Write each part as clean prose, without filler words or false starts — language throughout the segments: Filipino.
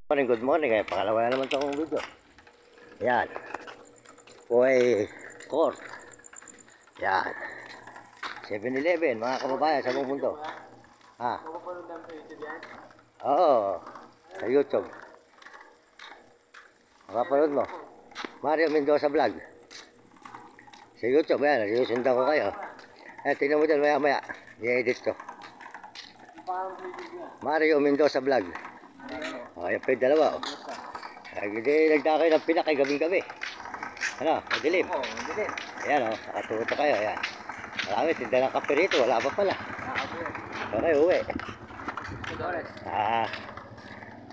Good morning. Kaya pangalawa na naman itong video. Yan. Po ay court. Yan. 7-Eleven, mga kababayan sa buong mundo. Ha? Oo. Sa YouTube. Makapanood mo. Mario Mendoza Vlog. Sa YouTube, yan. Nagsusundan ko kayo. Tingnan mo dyan maya maya. I-edit ko. Mario Mendoza Vlog. Ayan pa yung dalawa. Nagdakay ng pinakay gabing-gabi. Ano? Madilim. Oo, madilim. Ayan o. Nakatuto kayo. Ayan. Marami. Tinda ng kape rito. Wala pa pala. Okay, uwi.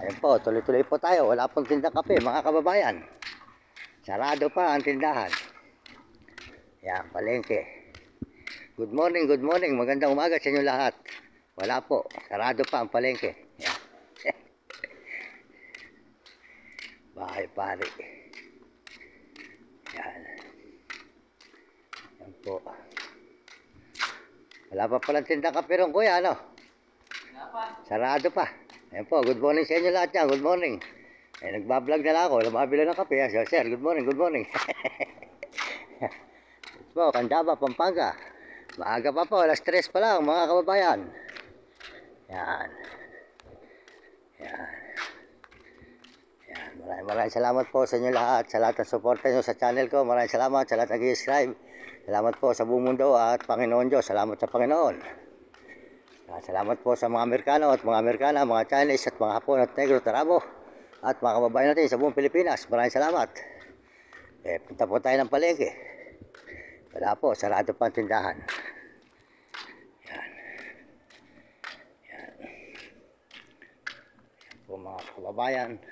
Ayan po. Tuloy-tuloy po tayo. Wala pong tindang kape mga kababayan. Sarado pa ang tindahan. Ayan. Palengke. Good morning. Good morning. Magandang umaga sa inyo lahat. Wala po. Sarado pa ang palengke. Ayan. Bahay pari. Yan. Yan po. Wala pa palang tindang kape ron, kuya, ano? Sarado pa. Yan po. Good morning sa inyo lahat yan. Good morning. Nagbablog na lang ako. Lumabila ng kape. So, sir, good morning. Good morning. Ito po, Candaba, Pampanga. Maaga pa po. Alas 3 pa lang, mga kababayan. Yan. Yan. Maraming salamat po sa inyo lahat, sa lahat ng suporta nyo sa channel ko. Maraming salamat sa lahat nag-subscribe. Salamat po sa buong mundo at Panginoon Diyos. Salamat sa Panginoon. Salamat po sa mga Amerikano at mga Amerikana, mga Chinese at mga Hapon at Negro, Tarabo at mga kababayan natin sa buong Pilipinas. Maraming salamat. Punta po tayo ng palengke. Wala po, sarado pa ang tindahan. Yan. Yan. Yan po mga kababayan.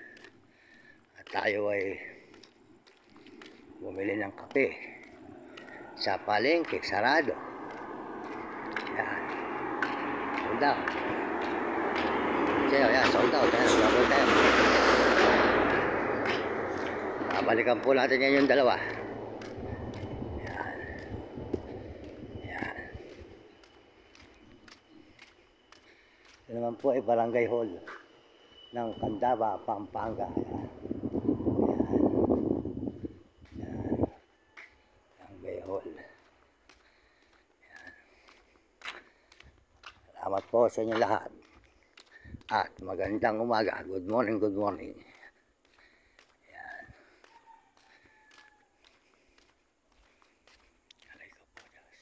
Tayo ay bumili ng kape sa palengke, sarado. Yan. Sold out. Yan, sold out. Yan. Babalikan po natin yan yung dalawa. Yan. Yan. Ito naman po ay barangay hall ng Candaba, Pampanga. Yan. Salamat po sa inyo lahat. At magandang umaga. Good morning, good morning. Yan. Alay ko po, Diyos.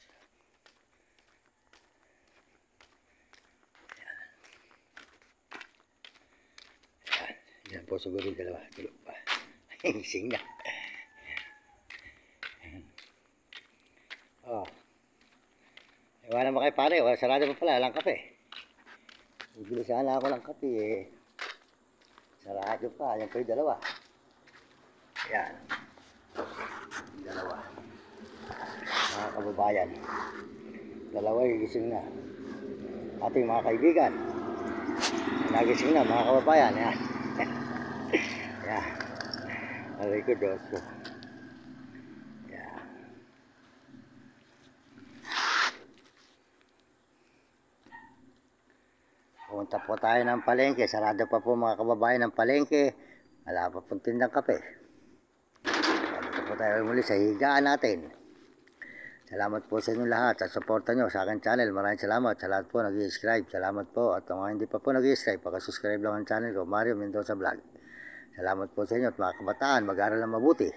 Yan. Yan. Yan po siguro yung dalawa. Tulog pa. Sing na. Oh. Iwanan mo kay pare, sarado pa pala, lang kape. Bibili sana ako ng kape eh. Sarado pa, yan pa yung dalawa. Yan. Yung dalawa. Mga kababayan. Dalawa yung gising na. Ating mga kaibigan. Nagising na mga kababayan. Yan. Yan. Alay ko, Diyos ko. Punta po tayo ng palengke. Sarado pa po mga kababayan ng palengke. Wala pa pong tindang kape. Punta po tayo muli sa higaan natin. Salamat po sa inyo lahat. Sa suporta nyo sa akin channel. Maraming salamat. Sa lahat po nag-i-subscribe. Salamat po. At mga hindi pa po nag-i-subscribe, pakasubscribe lang ang channel ko, Mario Mendoza Vlog. Salamat po sa inyo. At mga kabataan, mag-aaral na mabuti.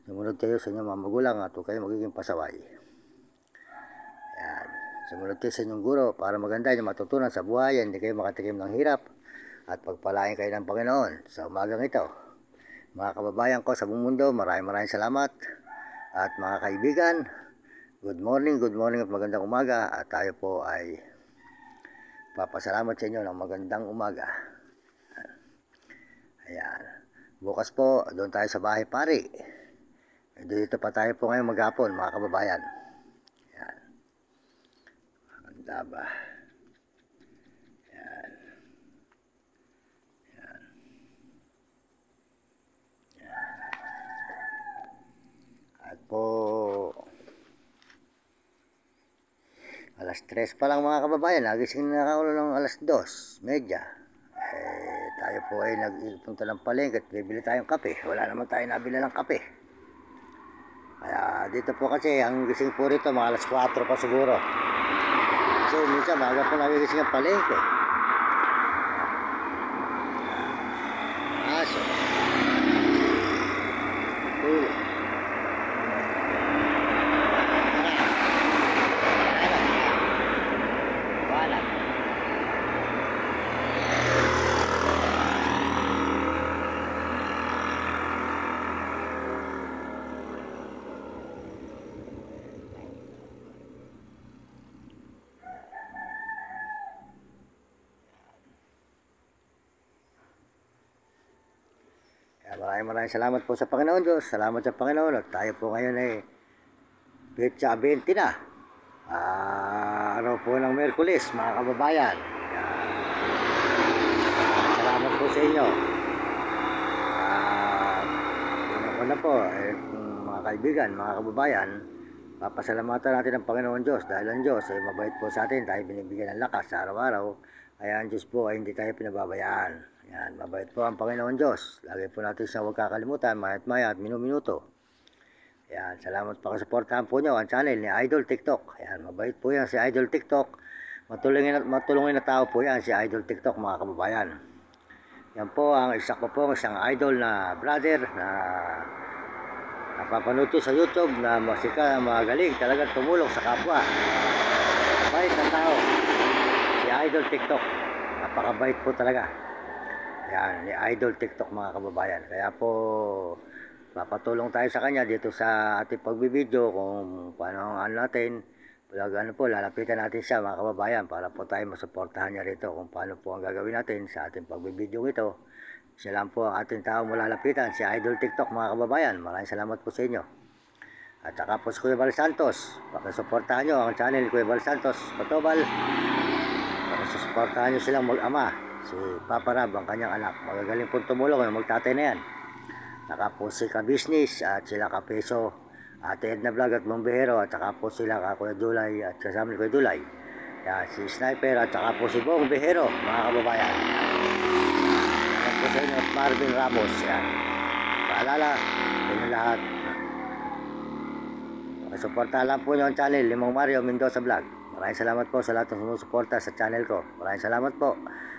Sumunod kayo sa inyong mga magulang at huwag kayo magiging pasaway. Yan. Sumunod kayo sa inyong guro para maganda yung matutunan sa buhay, hindi kayo makatikim ng hirap at pagpalain kayo ng Panginoon sa umagang ito. Mga kababayan ko sa buong mundo, maraming salamat. At mga kaibigan, good morning at magandang umaga. At tayo po ay papasalamat sa inyo ng magandang umaga. Ayan. Bukas po, doon tayo sa bahay pari. Dito pa tayo po ngayon maghapon mga kababayan. Daba. Yan. Yan. Yan. At po alas 3 pa lang mga kababayan. Nagising na ako ng alas 2:30. Tayo po ay nagpunta ng palengke at bibili tayong kape. Wala naman tayo nabili ng kape. Kaya dito po kasi ang gising po rito mga alas 4 pa siguro. Kasi minsan maaga po nagigising ang palengke. Aso. Tulog. Wala. Maraming salamat po sa Panginoon Diyos. Salamat sa Panginoon at tayo po ngayon ay Petsa 20 na. Araw po ng Merkulis mga kababayan. Salamat po sa inyo. Una po mga kaibigan, mga kababayan, papasalamatan natin ang Panginoon Diyos dahil ang Diyos ay mabait po sa atin. Tayo binibigyan ng lakas sa araw-araw. Kaya ang Diyos po ay hindi tayo pinababayaan. Yan, mabait po ang Panginoon Diyos. Lagi po natin siya huwag kakalimutan, maya't maya at minuminuto. Yan, salamat pa kasuportahan po nyo ang channel ni Idol TikTok. Yan, mabait po yan si Idol TikTok. Matulungin na tao po yan si Idol TikTok mga kababayan. Yan po ang isa ko po isang idol na brother na napapanood sa YouTube na masika, magaling talagang tumulong sa kapwa. Mabait na tao si Idol TikTok. Napakabait po talaga. Yan, ni Idol TikTok mga kababayan. Kaya po, papatulong tayo sa kanya dito sa ating pagbibideo kung paano ang natin. Lalapitan natin siya mga kababayan para po tayo masuportahan niya rito kung paano po ang gagawin natin sa ating pagbibideo ito. Siya lang po ang ating tao malalapitan, si Idol TikTok mga kababayan. Maraming salamat po sa inyo. At saka po si Kuya Val Santos. Pakisuportahan nyo ang channel Kuya Val Santos Patobal. Pakisuportahan nyo silang mag-ama. Si Papa Rab, ang kanyang anak. Magagaling pong tumulong yung magtatay na yan. Saka po si Ka-Business at sila Ka-Peso, Ate Edna Vlog at Bombero at saka po sila Kuya Dulay at kasama ni Kuya Dulay. Yan, si Sniper at saka po si Bong Behero mga kababayan. Yan po sa inyo at Marvin Ramos. Yan. Paalala, yun lahat. Pakisuportahan lang po nyo ang channel Limong Mario Mendoza Vlog. Maraming salamat po sa lahat ng sumusuporta sa channel ko. Maraming salamat po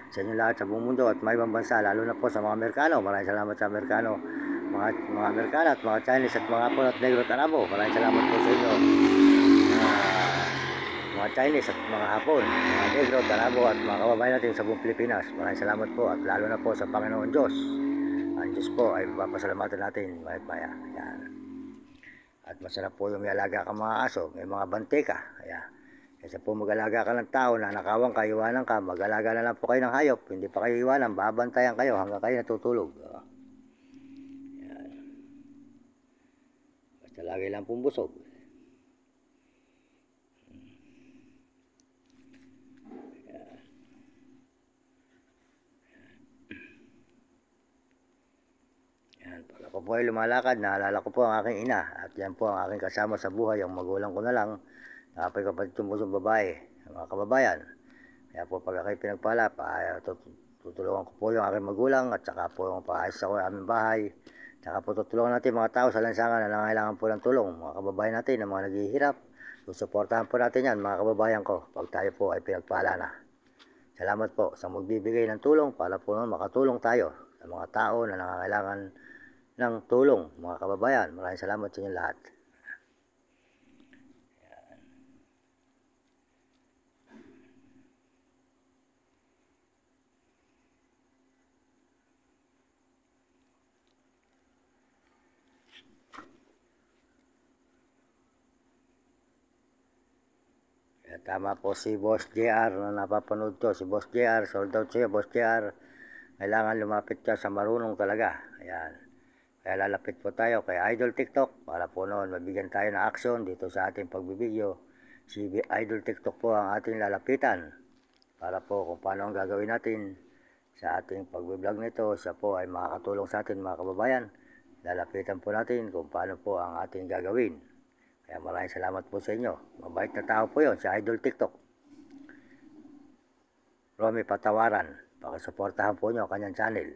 sa inyo lahat sa buong mundo at may ibang bansa, lalo na po sa mga Amerikano. Maraming salamat sa Amerikano, mga Amerikano at mga Chinese at mga Hapon at Negro at Arabo. Maraming salamat po sa inyo, mga Chinese at mga Hapon, mga Negro at Arabo at mga kababayan natin sa buong Pilipinas. Maraming salamat po at lalo na po sa Panginoon Diyos. Ang Diyos po ay papasalamatan natin mayat maya. Ayan. At masarap po yung may alaga ka mga aso, may mga banteka. Ayan. Kasi po mag-alaga ka ng tao na nakawang ka, iwanan ka, mag-alaga na lang po kayo ng hayop, hindi pa kayo iwanan, babantayan kayo hanggang kayo natutulog. Yan. Basta lagi lang pong busog. Yan. Yan. Pag ako po ay lumalakad, naalala ko po ang aking ina at yan po ang aking kasama sa buhay, ang magulang ko na lang. Napay kapatid tumusong babae, mga kababayan. Kaya po pag ako'y pinagpala, tutulungan ko po yung aking magulang at saka po yung paayos ako ng aming bahay. Saka po tutulungan natin mga tao sa lansangan na nangailangan po ng tulong. Mga kababayan natin na mga naghihirap. Susuportahan po natin yan mga kababayan ko pag tayo po ay pinagpala na. Salamat po sa magbibigay ng tulong para po naman makatulong tayo sa mga tao na nangangailangan ng tulong. Mga kababayan, maraming salamat sa inyo lahat. Tama po si Boss JR na napapanood to. Si Boss JR, sold out siya. Boss JR, kailangan lumapit ka sa marunong talaga. Ayan. Kaya lalapit po tayo kay Idol TikTok para po noon mabigyan tayo ng action dito sa ating pagbibideo. Si Idol TikTok po ang ating lalapitan para po kung paano ang gagawin natin sa ating pagbiblog nito. Siya po ay makakatulong sa atin mga kababayan. Lalapitan po natin kung paano po ang ating gagawin. Kaya maraming salamat po sa inyo. Mabait na tao po yun, si Idol TikTok. Romy Patawaran. Pakisuportahan po nyo ang kanyang channel.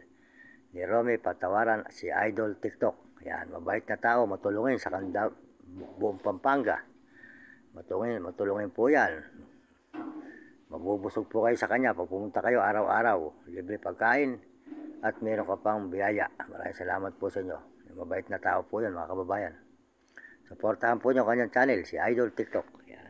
ni Romy Patawaran, si Idol TikTok. Yan, mabait na tao, matulungin sa buong Pampanga. Matulungin po yan. Mabubusog po kayo sa kanya pag pumunta kayo araw-araw. Libre pagkain at meron ka pang biyaya. Maraming salamat po sa inyo. Mabait na tao po yan, mga kababayan. Suportahan po nyo kanyang channel, si Idol TikTok. Yan.